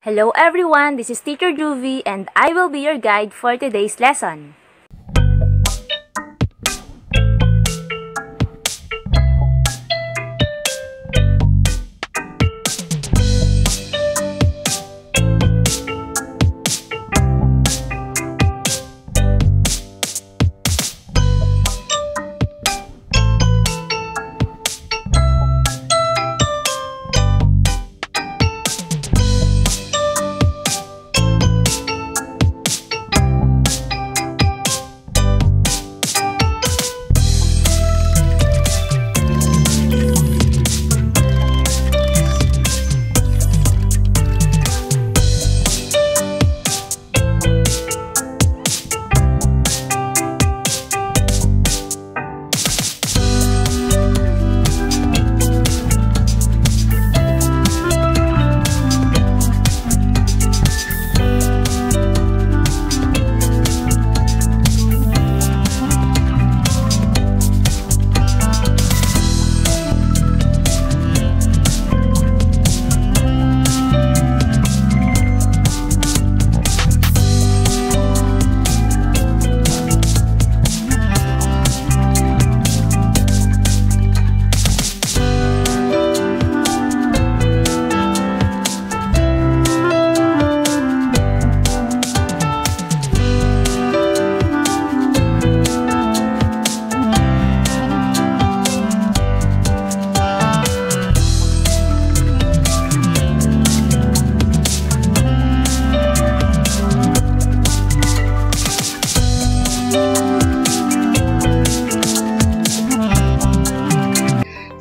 Hello everyone, this is Teacher Juvie and I will be your guide for today's lesson.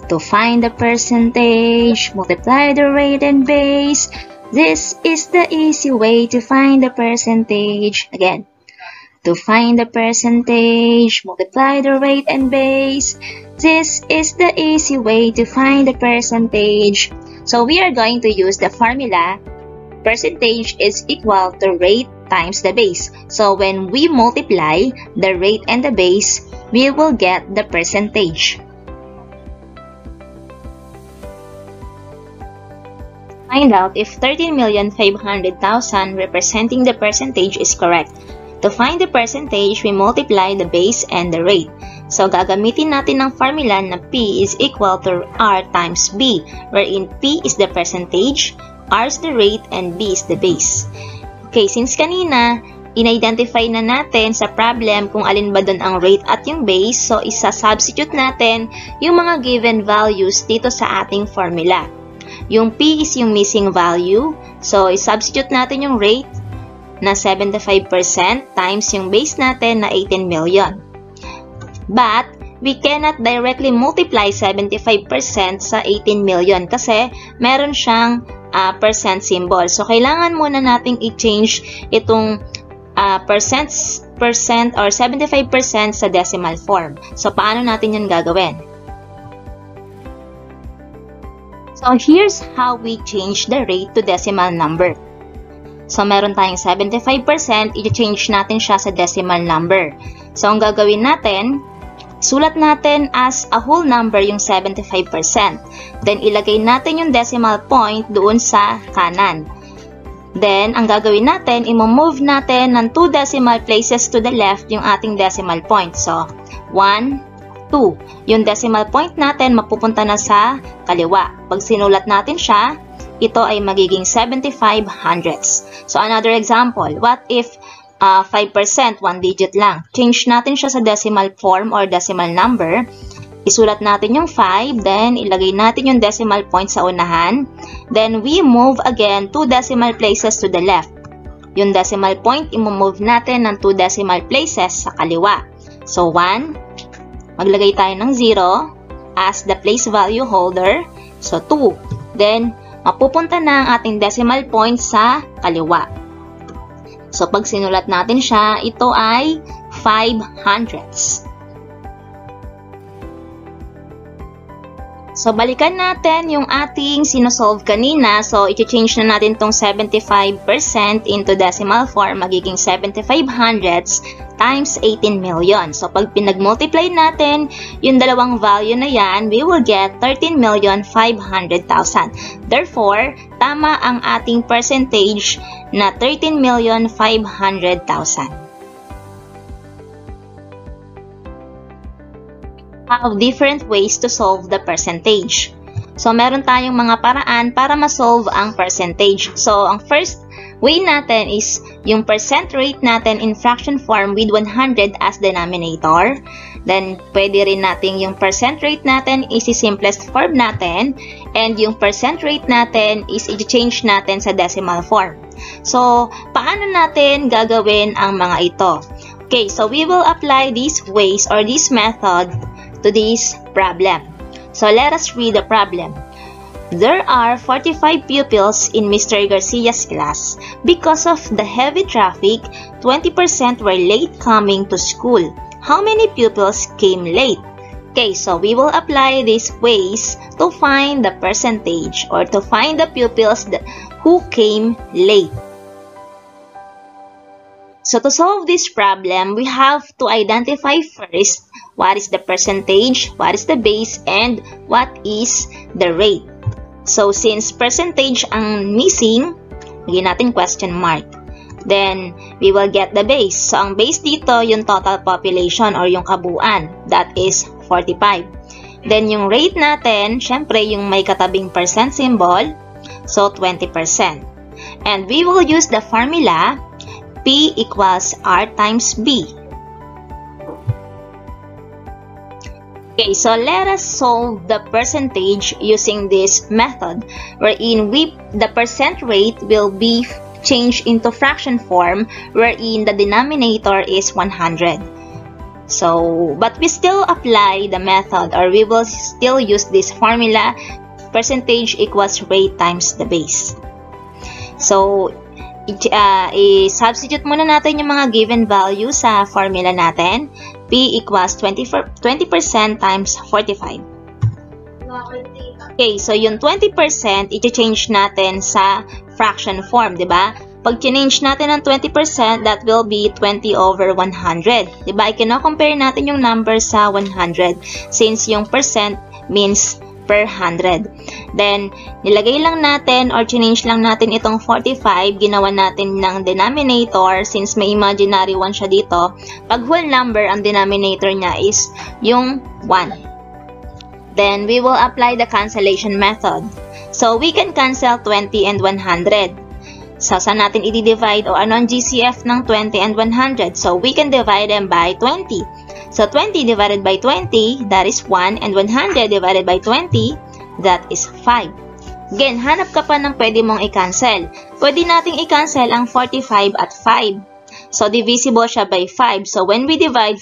To find the percentage, multiply the rate and base. This is the easy way to find the percentage. Again, to find the percentage, multiply the rate and base. This is the easy way to find the percentage. So we are going to use the formula. Percentage is equal to rate times the base. So when we multiply the rate and the base, we will get the percentage. Find out if 13,500,000 representing the percentage is correct. To find the percentage, we multiply the base and the rate. So, gagamitin natin ang formula na P is equal to R times B, wherein P is the percentage, R is the rate, and B is the base. Okay, since kanina, in-identify na natin sa problem kung alin ba doon ang rate at yung base, so isa-substitute natin yung mga given values dito sa ating formula. Yung P is yung missing value. So, i-substitute natin yung rate na 75% times yung base natin na 18 million. But, we cannot directly multiply 75% sa 18 million kasi meron siyang percent symbol. So, kailangan muna nating i-change itong percent or 75% sa decimal form. So, paano natin yan gagawin? So, here's how we change the rate to decimal number. So, meron tayong 75%, i-change natin siya sa decimal number. So, ang gagawin natin, sulat natin as a whole number yung 75%. Then, ilagay natin yung decimal point doon sa kanan. Then, ang gagawin natin, i-move natin ng 2 decimal places to the left yung ating decimal point. So, 1, 2. Yung decimal point natin mapupunta na sa kaliwa. Pag sinulat natin siya, ito ay magiging 75 hundredths. So, another example, what if 5%, 1 digit lang? Change natin siya sa decimal form or decimal number. Isulat natin yung 5, then ilagay natin yung decimal point sa unahan. Then, we move again 2 decimal places to the left. Yung decimal point, i-move natin ng 2 decimal places sa kaliwa. So, 1, maglagay tayo ng 0 as the place value holder. So, 2. Then, mapupunta na ang ating decimal point sa kaliwa. So, pag sinulat natin siya, ito ay 5 hundredths. So, balikan natin yung ating sinosolve kanina. So, i-change na natin tong 75% into decimal form. Magiging 75 hundredths times 18 million. So, pag pinag-multiply natin yung dalawang value na yan, we will get 13,500,000. Therefore, tama ang ating percentage na 13,500,000. Have different ways to solve the percentage. So, meron tayong mga paraan para ma-solve ang percentage. So, ang first way natin is yung percent rate natin in fraction form with 100 as denominator. Then, pwede rin natin yung percent rate natin is i-simplest form natin. And yung percent rate natin is i-change natin sa decimal form. So, paano natin gagawin ang mga ito? Okay, so we will apply these ways or this method to this problem. So let us read the problem. There are 45 pupils in Mr. Garcia's class. Because of the heavy traffic, 20% were late coming to school. How many pupils came late? Okay, so we will apply these ways to find the percentage or to find the pupils who came late. So to solve this problem, we have to identify first what is the percentage, what is the base, and what is the rate. So since percentage ang missing, lagyan natin question mark. Then we will get the base. So ang base dito, yung total population or yung kabuuan, that is 45. Then yung rate natin, syempre yung may katabing percent symbol, so 20%. And we will use the formula P equals R times B. Okay, so let us solve the percentage using this method, wherein the percent rate will be changed into fraction form, wherein the denominator is 100. So, but we still apply the method, or we will still use this formula, percentage equals rate times the base. So, i-substitute muna natin yung mga given value sa formula natin. P equals 20% times 45. Okay, so yung 20%, i-change natin sa fraction form, di ba? Pag change natin ng 20%, that will be 20 over 100. Di ba? I-compare natin yung number sa 100 since yung percent means per 100. Then, nilagay lang natin or change lang natin itong 45, ginawa natin ng denominator since may imaginary 1 siya dito. Pag whole number, ang denominator niya is yung 1. Then, we will apply the cancellation method. So, we can cancel 20 and 100. So, saan natin i-divide o ano ang GCF ng 20 and 100? So, we can divide them by 20. So, 20 divided by 20, that is 1. And 100 divided by 20, that is 5. Again, hanap ka pa ng pwede mong i-cancel. Pwede nating i-cancel ang 45 at 5. So, divisible siya by 5. So, when we divide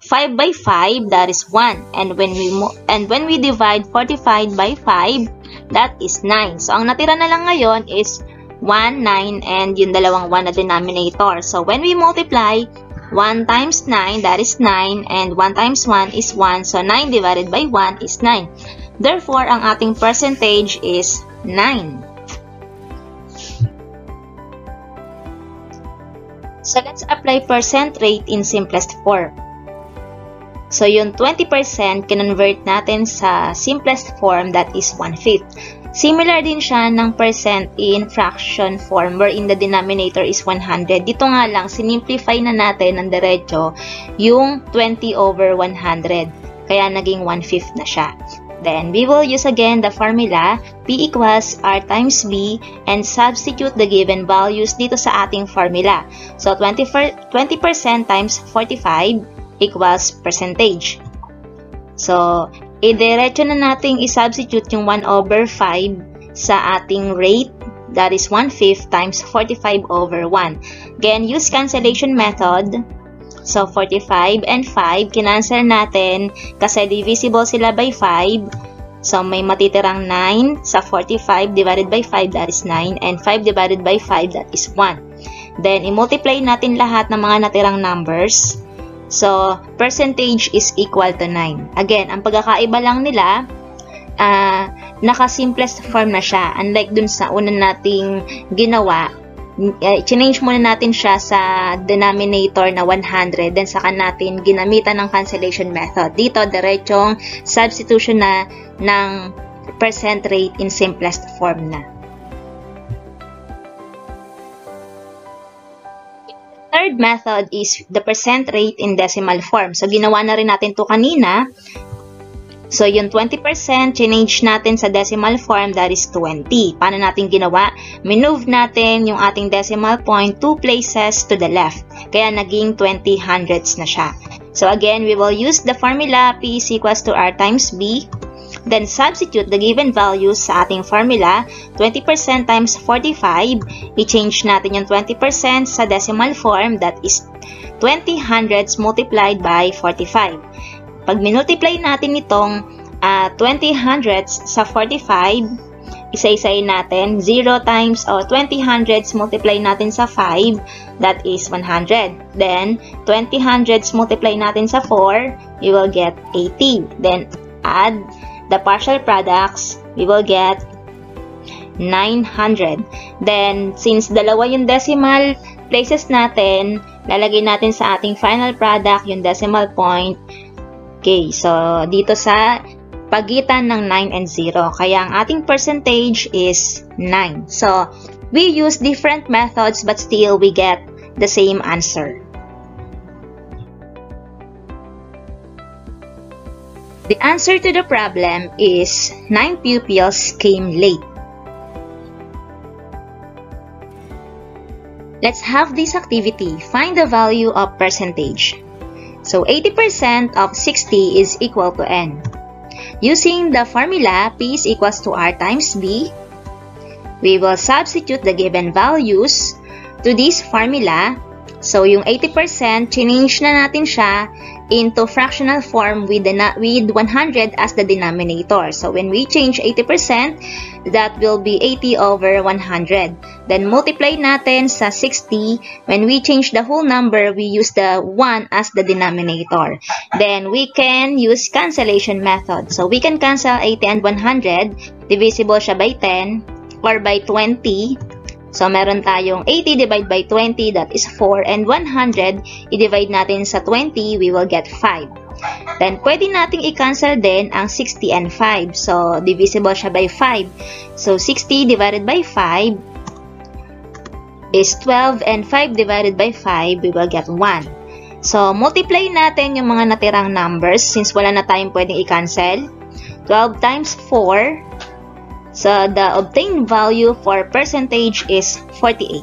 5 by 5, that is 1. And when we divide 45 by 5, that is 9. So, ang natira na lang ngayon is 1, 9, and yung dalawang 1 na denominator. So, when we multiply, 1 times 9, that is 9, and 1 times 1 is 1. So, 9 divided by 1 is 9. Therefore, ang ating percentage is 9. So, let's apply percent rate in simplest form. So, yung 20%, kinonvert natin sa simplest form, that is 1/5. Similar din siya ng percent in fraction form wherein the denominator is 100. Dito nga lang, sinimplify na natin ng diretso yung 20 over 100. Kaya naging 1/5 na siya. Then, we will use again the formula P equals R times B and substitute the given values dito sa ating formula. So, 20% times 45 equals percentage. So, idiretso na nating i-substitute yung 1 over 5 sa ating rate, that is 1/5 times 45 over 1. Again, use cancellation method. So, 45 and 5, kinancel natin kasi divisible sila by 5. So, may matitirang 9 sa 45 divided by 5, that is 9. And 5 divided by 5, that is 1. Then, i-multiply natin lahat ng mga natirang numbers. So, percentage is equal to 9. Again, ang pagkakaiba lang nila, naka-simplest form na siya. Unlike dun sa una nating ginawa, change muna natin siya sa denominator na 100, then saka natin ginamitan ng cancellation method. Dito, diretsong substitution na ng percent rate in simplest form na. Third method is the percent rate in decimal form. So, ginawa na rin natin to kanina. So, yung 20%, change natin sa decimal form, that is 20. Paano natin ginawa? Minove natin yung ating decimal point 2 places to the left. Kaya naging 20 hundredths na siya. So, again, we will use the formula P is equals to R times B. Then, substitute the given values sa ating formula. 20% times 45. I-change natin yung 20% sa decimal form, that is 20 hundredths multiplied by 45. Pag minultiply natin itong 20 hundredths sa 45, isa-isayin natin, 0 times or 20 hundredths multiply natin sa 5, that is 100. Then, 20 hundredths multiply natin sa 4, we will get 80. Then, add the partial products, we will get 900. Then, since dalawa yung decimal places natin, lalagay natin sa ating final product yung decimal point. Okay, so dito sa pagitan ng 9 and 0. Kaya ang ating percentage is 9. So, we use different methods but still we get the same answer. The answer to the problem is 9 pupils came late. Let's have this activity. Find the value of percentage. So, 80% of 60 is equal to N. Using the formula P is equals to R times B, we will substitute the given values to this formula. So, yung 80%, change na natin siya into fractional form with 100 as the denominator. So, when we change 80%, that will be 80 over 100. Then, multiply natin sa 60. When we change the whole number, we use the 1 as the denominator. Then, we can use cancellation method. So, we can cancel 80 and 100. Divisible siya by 10 or by 20. So, meron tayong 80 divided by 20, that is 4. And 100, i-divide natin sa 20, we will get 5. Then, pwede nating i-cancel din ang 60 and 5. So, divisible siya by 5. So, 60 divided by 5 is 12. And 5 divided by 5, we will get 1. So, multiply natin yung mga natirang numbers since wala na tayong pwedeng i-cancel. 12 times 4. So, the obtained value for percentage is 48.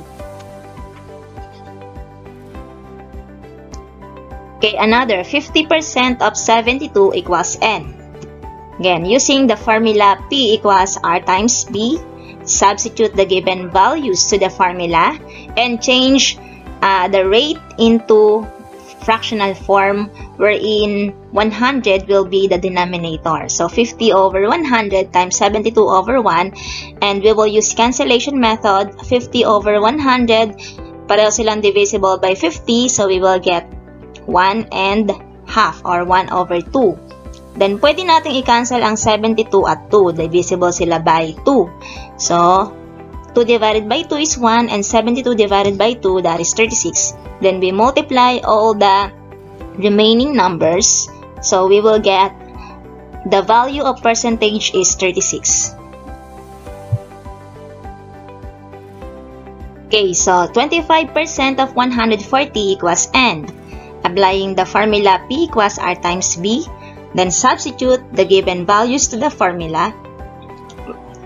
Okay, another 50% of 72 equals N. Again, using the formula P equals R times B, substitute the given values to the formula and change the rate into fractional form wherein 100 will be the denominator. So, 50 over 100 times 72 over 1. And we will use cancellation method. 50 over 100, pareho silang divisible by 50. So, we will get 1 and half or 1 over 2. Then, pwede natin i-cancel ang 72 at 2. Divisible sila by 2. So, 2 divided by 2 is 1 and 72 divided by 2, that is 36. Then we multiply all the remaining numbers. So we will get the value of percentage is 36. Okay, so 25% of 140 equals N. Applying the formula P equals R times B, then substitute the given values to the formula.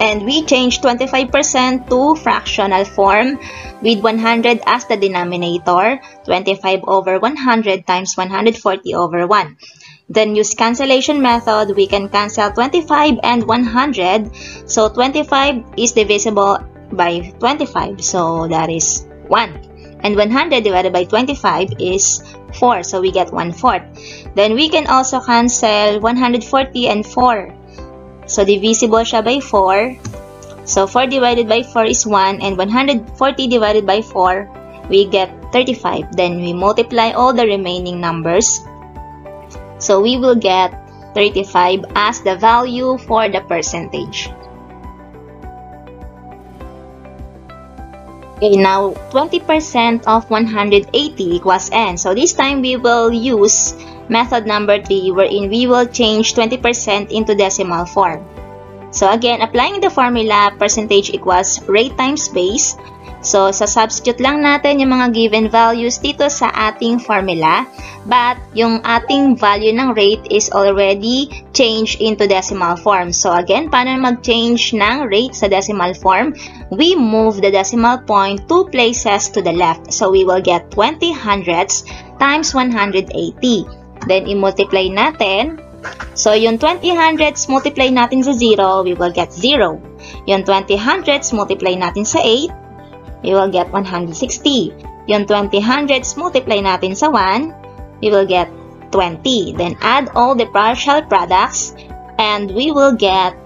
And we change 25% to fractional form with 100 as the denominator, 25 over 100 times 140 over 1. Then use cancellation method, we can cancel 25 and 100. So 25 is divisible by 25, so that is 1. And 100 divided by 25 is 4, so we get 1/4. Then we can also cancel 140 and 4. So, divisible siya by 4. So, 4 divided by 4 is 1. And 140 divided by 4, we get 35. Then, we multiply all the remaining numbers. So, we will get 35 as the value for the percentage. Okay, now 20% of 180 equals n. So this time we will use method number 3 wherein we will change 20% into decimal form. So again, applying the formula, percentage equals rate times base. So substitute lang natin yung mga given values dito sa ating formula. But yung ating value ng rate is already changed into decimal form. So again, paano mag-change ng rate sa decimal form? We move the decimal point 2 places to the left. So we will get 20 hundredths times 180. Then i-multiply natin. So yung 20 hundredths multiply natin sa 0, we will get 0. Yung 20 hundredths multiply natin sa 8, we will get 160. Yung 20 hundredths multiply natin sa 1, we will get 20. Then add all the partial products and we will get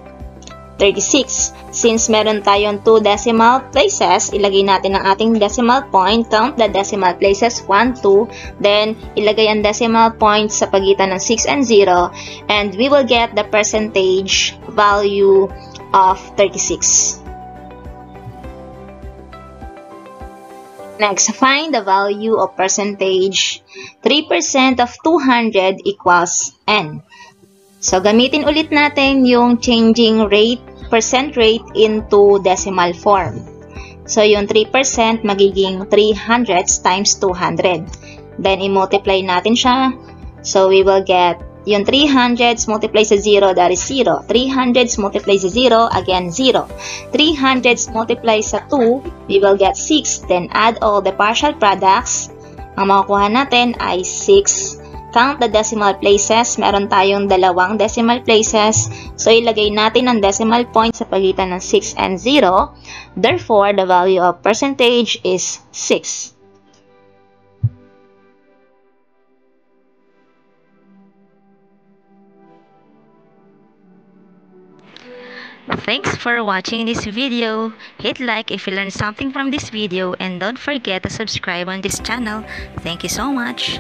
36. Since meron tayong 2 decimal places, ilagay natin ang ating decimal point, count the decimal places 1, 2, then ilagay ang decimal point sa pagitan ng 6 and 0, and we will get the percentage value of 36. Next, find the value of percentage. 3% of 200 equals n. So, gamitin ulit natin yung changing rate, percent rate into decimal form. So, yung 3% magiging 300 times 200. Then, i-multiply natin siya. So, we will get yung 300s multiply sa 0, that is 0. 300s multiply sa 0, again 0. 300s multiply sa 2, we will get 6. Then add all the partial products. Ang makukuha natin ay 6. Count the decimal places. Meron tayong 2 decimal places. So ilagay natin ang decimal point sa pagitan ng 6 and 0. Therefore, the value of percentage is 6. Thanks for watching this video. Hit like if you learned something from this video and don't forget to subscribe on this channel. Thank you so much.